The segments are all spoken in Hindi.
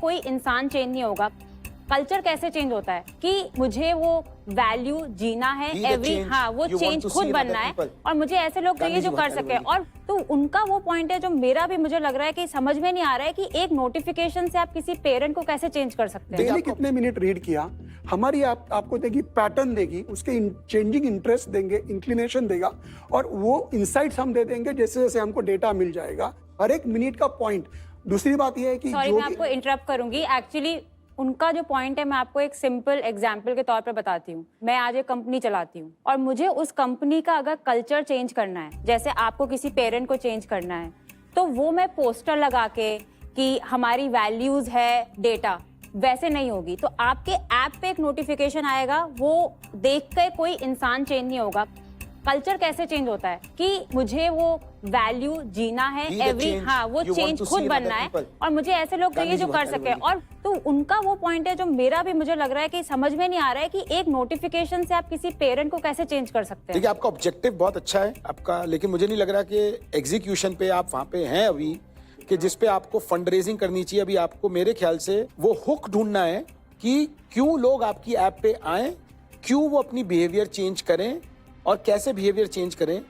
कोई इंसान चेंज नहीं होगा, कल्चर कैसे चेंज होता है कि मुझे वो वैल्यू जीना है, वो चेंज खुद बनना है और मुझे ऐसे लोग चाहिए जो कर सके। और तो उनका वो पॉइंट है जो मेरा भी मुझे लग रहा है कि समझ में नहीं आ रहा है कि एक नोटिफिकेशन से आप किसी पेरेंट को कैसे चेंज कर सकते हैं। डेली कितने मिनट रीड किया, हमारी आपको देगी पैटर्न देगी, उसके चेंजिंग इंटरेस्ट देंगे, इंक्लिनेशन देगा और वो इंसाइट्स हम दे देंगे जैसे जैसे हमको डेटा मिल जाएगा हर एक मिनट का पॉइंट। दूसरी बात यह है कि सॉरी मैं आपको इंटरप्ट करूंगी, एक्चुअली उनका जो पॉइंट है मैं आपको एक सिंपल एग्जांपल के तौर पर बताती हूँ। मैं आज एक कंपनी चलाती हूँ और मुझे उस कंपनी का अगर कल्चर चेंज करना है, जैसे आपको किसी पेरेंट को चेंज करना है, तो वो मैं पोस्टर लगा के कि हमारी वैल्यूज है डेटा, वैसे नहीं होगी। तो आपके ऐप पे एक नोटिफिकेशन आएगा, वो देख कर कोई इंसान चेंज नहीं होगा। कल्चर कैसे चेंज होता है कि मुझे वो वैल्यू जीना है, वो चेंज खुद बनना है और मुझे ऐसे लोग चाहिए जो कर सके। और तो उनका वो पॉइंट है जो मेरा भी मुझे लग रहा है कि समझ में नहीं आ रहा है कि एक नोटिफिकेशन से आप किसी पेरेंट को कैसे चेंज कर सकते हैं। देखिए आपका ऑब्जेक्टिव बहुत अच्छा है आपका, लेकिन मुझे नहीं लग रहा कि एग्जीक्यूशन पे आप वहां पे हैं अभी, कि जिस पे आपको फंड रेजिंग करनी चाहिए। अभी आपको मेरे ख्याल से वो हुक ढूंढना है कि क्यों लोग आपकी ऐप पे आए, क्यों वो अपनी बिहेवियर चेंज करें और कैसे बिहेवियर चेंज करें।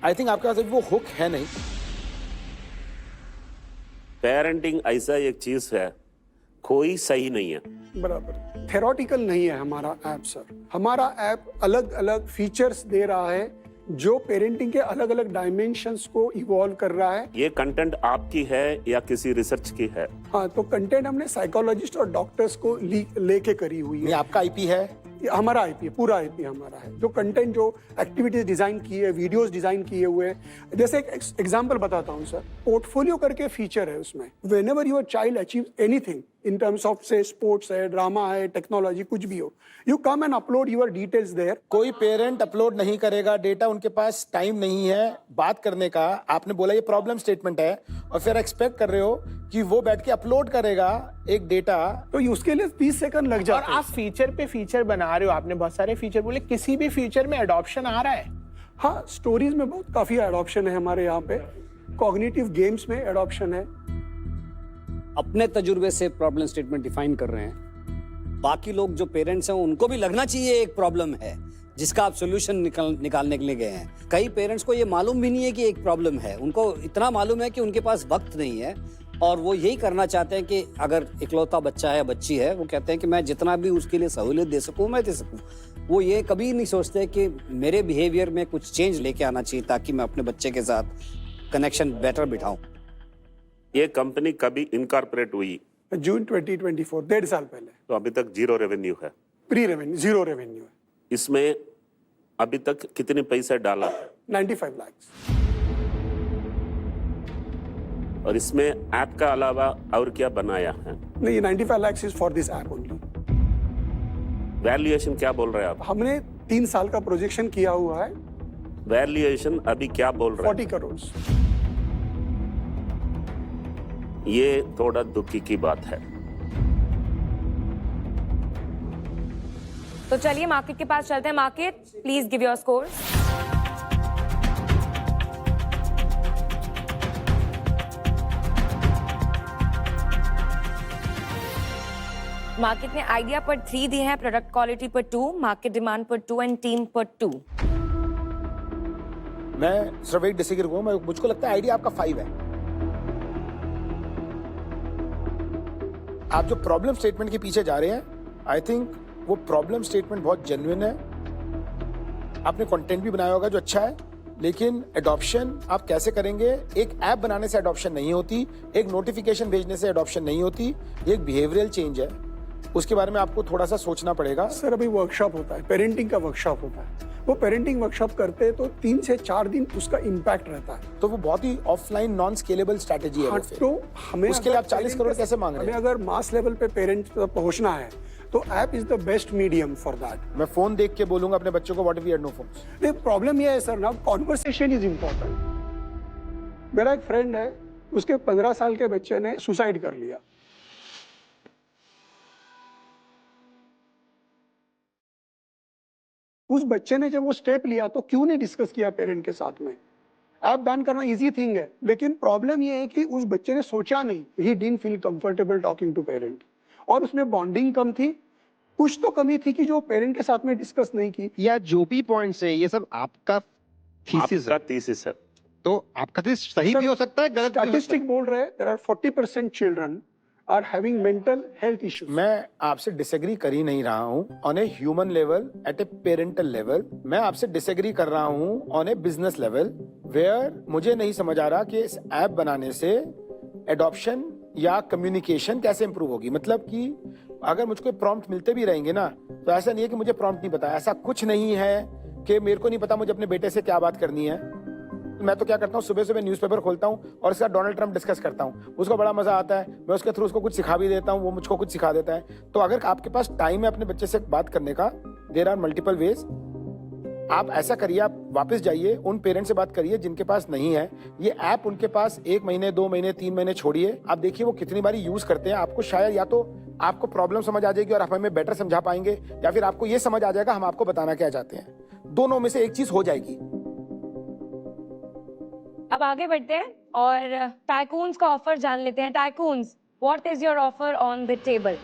आई थिंक आपके पास वो हुक है नहीं। पेरेंटिंग ऐसा एक चीज है, कोई सही नहीं है। बराबर थेरोटिकल नहीं है हमारा ऐप सर। हमारा ऐप अलग अलग फीचर्स दे रहा है जो पेरेंटिंग के अलग अलग डायमेंशंस को इवॉल्व कर रहा है। ये कंटेंट आपकी है या किसी रिसर्च की है? हाँ, तो कंटेंट हमने साइकोलॉजिस्ट और डॉक्टर्स को लेके करी हुई है। आपका आईपी है? हमारा आईपी है, पूरा आईपी हमारा है। जो कंटेंट, जो एक्टिविटीज डिजाइन की है, वीडियोस डिजाइन किए हुए हैं। जैसे एक एग्जांपल बताता हूँ सर, पोर्टफोलियो करके फीचर है उसमें। Whenever your child achieve anything in terms of say sports है, ड्रामा है, टेक्नोलॉजी, कुछ भी हो, you come and upload your details there. कोई पेरेंट अपलोड नहीं करेगा डेटा, उनके पास टाइम नहीं है बात करने का। आपने बोला ये प्रॉब्लम स्टेटमेंट है और फिर एक्सपेक्ट कर रहे हो कि वो बैठ के अपलोड करेगा एक डेटा, तो उसके लिए 30 सेकंड लग जाते हैं। और आप फीचर पे फीचर बना रहे हो, आपने बहुत सारे फीचर बोले, किसी भी फीचर में एडॉप्शन आ रहा है? हाँ, स्टोरीज में बहुत काफी एडॉप्शन है हमारे यहाँ पे, कॉग्निटिव गेम्स में एडॉप्शन है। अपने तजुर्बे से प्रॉब्लम स्टेटमेंट डिफाइन कर रहे हैं, बाकी लोग जो पेरेंट्स हैं उनको भी लगना चाहिए एक प्रॉब्लम है जिसका आप सोल्यूशन निकालने के लिए गए हैं। कई पेरेंट्स को ये मालूम भी नहीं है कि एक प्रॉब्लम है, उनको इतना मालूम है कि उनके पास वक्त नहीं है और वो यही करना चाहते हैं कि अगर इकलौता बच्चा है, बच्ची है, वो कहते हैं कि मैं जितना भी उसके लिए सहूलियत दे सकूं मैं दे सकूं। वो ये कभी नहीं सोचते कि मेरे बिहेवियर में कुछ चेंज लेके आना चाहिए ताकि मैं अपने बच्चे के साथ कनेक्शन बेटर बिठाऊं। ये कंपनी कभी इनकॉर्पोरेट हुई? जून 2024, 1.5 साल पहले। तो अभी तक जीरो रेवेन्यू है? प्री रेवेन्यू, जीरो रेवेन्यू है। इसमें अभी तक कितने पैसे डाला? 95 लाख। और इसमें ऐप का अलावा और क्या बनाया है? नहीं, 95 lakh is for this app only. Valuation क्या बोल रहे हैं आप? हमने 3 साल का प्रोजेक्शन किया हुआ है। वैल्यूएशन अभी क्या बोल रहे हैं? 40 करोड़। ये थोड़ा दुखी की बात है। तो चलिए मार्केट के पास चलते हैं। Market, please give your score. Market ने आइडिया पर 3 दिए हैं, प्रोडक्ट क्वालिटी पर 2, मार्केट डिमांड पर 2 एंड टीम पर 2। मैं सिर्फ एक डिसएग्री करूंगा, मुझको लगता है आइडिया आपका 5 है। आप जो प्रॉब्लम स्टेटमेंट के पीछे जा रहे हैं, आई थिंक वो प्रॉब्लम स्टेटमेंट बहुत जेन्युइन है। आपने कंटेंट भी बनाया होगा जो अच्छा है, लेकिन एडॉप्शन आप कैसे करेंगे? एक ऐप बनाने से एडॉप्शन नहीं होती, एक नोटिफिकेशन भेजने से एडॉप्शन नहीं होती, ये एक बिहेवियरल चेंज है। उसके बारे में आपको थोड़ा सा सोचना पड़ेगा। सर, अभी वर्कशॉप होता है, पेरेंटिंग का वर्कशॉप होता है। वो पेरेंटिंग वर्कशॉप करते हैं तो 3 से 4 दिन उसका इम्पैक्ट रहता है। तो वो बहुत ही ऑफलाइन नॉन स्केलेबल स्ट्रैटेजी है। हाँ, तो हमें उसके लिए आप 40 करोड़ कैसे मांग रहे हैं? हमें अगर मास लेवल पे पेरेंट्स तक पहुंचना है तो app is the best medium for that. मैं फोन देख के बोलूंगा अपने बच्चों को what if we had no phones? नहीं, प्रॉब्लम ये है सर ना, कॉन्वर्सेशन इज इम्पोर्टेंट। मेरा एक फ्रेंड है, उसके 15 साल के बच्चे ने सुसाइड कर लिया। उस बच्चे ने जब वो स्टेप लिया तो क्यों नहीं डिस्कस किया पेरेंट के साथ में? ऐप बैन करना इजी थिंग है, लेकिन प्रॉब्लम ये है कि उस बच्चे ने सोचा नहीं, he didn't feel comfortable talking to parent, और उसमें बॉन्डिंग कम थी, कुछ तो कमी थी कि जो पेरेंट के साथ में डिस्कस नहीं की। या जो भी पॉइंट्स है ये सब आपका थीसिस आपका है, थीसिस है। तो आपका थीसिस सही भी हो सकता है, गलत भी हो सकता है। स्टैटिस्टिक बोल रहे हैं there are 40% children are having mental health issues. मैं आपसे डिसएग्री कर ही नहीं रहा हूँ on a human level, at a parental level. मैं आपसे डिसएग्री कर रहा हूँ on a business level, where मुझे नहीं समझ आ रहा कि इस ऐप बनाने से एडॉप्शन या कम्युनिकेशन कैसे इंप्रूव होगी। मतलब कि अगर मुझको प्रॉम्प्ट मिलते भी रहेंगे ना, तो ऐसा नहीं है कि मुझे प्रॉम्प्ट नहीं पता, ऐसा कुछ नहीं है कि मेरे को नहीं पता मुझे अपने बेटे से क्या बात करनी है। मैं तो क्या करता हूँ, सुबह सुबह न्यूज़पेपर खोलता हूँ और इसका डोनाल्ड ट्रंप डिस्कस करता हूँ, उसको बड़ा मजा आता है, मैं उसके थ्रू उसको कुछ सिखा भी देता हूँ, वो मुझको कुछ सिखा देता है। तो अगर आपके पास टाइम है अपने बच्चे से बात करने का, देयर आर मल्टीपल वेज। आप ऐसा करिए, आप वापस जाइए, उन पेरेंट्स से बात करिए जिनके पास नहीं है ये ऐप, उनके पास 1 महीने 2 महीने 3 महीने छोड़िए, आप देखिए वो कितनी बारी यूज करते हैं। आपको शायद या तो आपको प्रॉब्लम समझ आ जाएगी और आप हमें बेटर समझा पाएंगे, या फिर आपको ये समझ आ जाएगा हम आपको बताना क्या चाहते हैं। दोनों में से एक चीज हो जाएगी। अब आगे बढ़ते हैं और टाइकून्स का ऑफर जान लेते हैं। Tycoons, what is your offer on the table?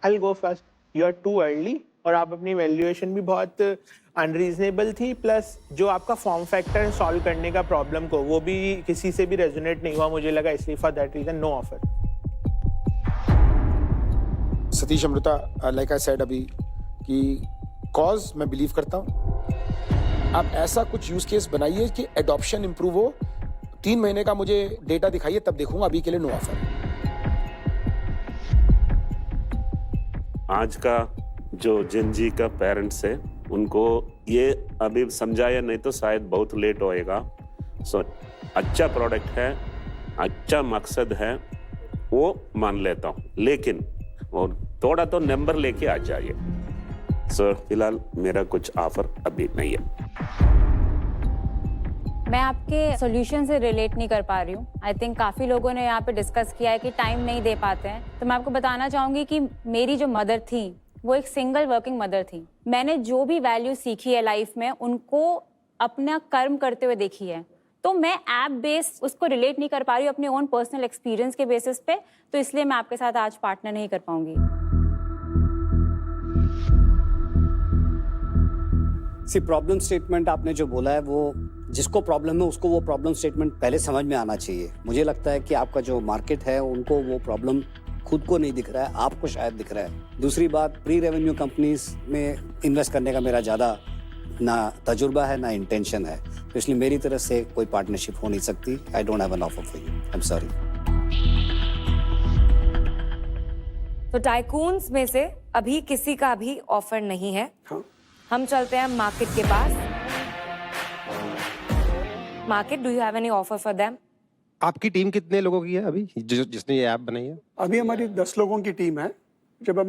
I'll go first. You are too early और आप अपनी वैल्यूएशन भी बहुत अनरीजनेबल थी, प्लस जो आपका फॉर्म फैक्टर सॉल्व करने का प्रॉब्लम को वो भी किसी से भी रेजोनेट नहीं हुआ मुझे लगा, इसलिए for that reason no offer. Satish Amrita, like I said अभी कि कॉज मैं बिलीव करता हूँ। आप ऐसा कुछ यूज केस बनाइए कि एडॉप्शन इंप्रूव हो। 3 महीने का मुझे डेटा दिखाइए, तब देखूंगा, अभी के लिए नो ऑफर। आज का जो जिंजी का पेरेंट्स है उनको ये अभी समझाया नहीं तो शायद बहुत लेट होएगा। सो अच्छा प्रोडक्ट है, अच्छा मकसद है, वो मान लेता हूँ, लेकिन और थोड़ा तो नंबर लेके आ जाइए। सो फिलहाल मेरा कुछ ऑफर अभी नहीं है। मैं आपके सॉल्यूशन से रिलेट नहीं कर पा रही हूँ। आई थिंक काफ़ी लोगों ने यहाँ पे डिस्कस किया है कि टाइम नहीं दे पाते हैं, तो मैं आपको बताना चाहूँगी कि मेरी जो मदर थी वो एक सिंगल वर्किंग मदर थी। मैंने जो भी वैल्यू सीखी है लाइफ में उनको अपना कर्म करते हुए देखी है, तो मैं ऐप बेस्ड उसको रिलेट नहीं कर पा रही हूँ अपने ओन पर्सनल एक्सपीरियंस के बेसिस पे, तो इसलिए मैं आपके साथ आज पार्टनर नहीं कर पाऊंगी। सी प्रॉब्लम स्टेटमेंट आपने जो बोला है, वो जिसको प्रॉब्लम है उसको वो प्रॉब्लम स्टेटमेंट पहले समझ में आना चाहिए। मुझे लगता है कि आपका जो मार्केट है उनको वो प्रॉब्लम खुद को नहीं दिख रहा है, आपको शायद दिख रहा है। दूसरी बात, प्री रेवेन्यू कंपनीज में इन्वेस्ट करने का मेरा ज़्यादा ना तजुर्बा है ना इंटेंशन है, तो इसलिए मेरी तरफ से कोई पार्टनरशिप हो नहीं सकती। I don't have an offer for you, I am sorry. तो टाइकून्स में से अभी किसी का भी ऑफर नहीं है। हाँ। हम चलते हैं मार्केट के पास। Market, do you have any offer for them? आपकी टीम कितने लोगों की है अभी जिसने ये ऐप बनाई है? अभी हमारी 10 लोगों की टीम है। जब हम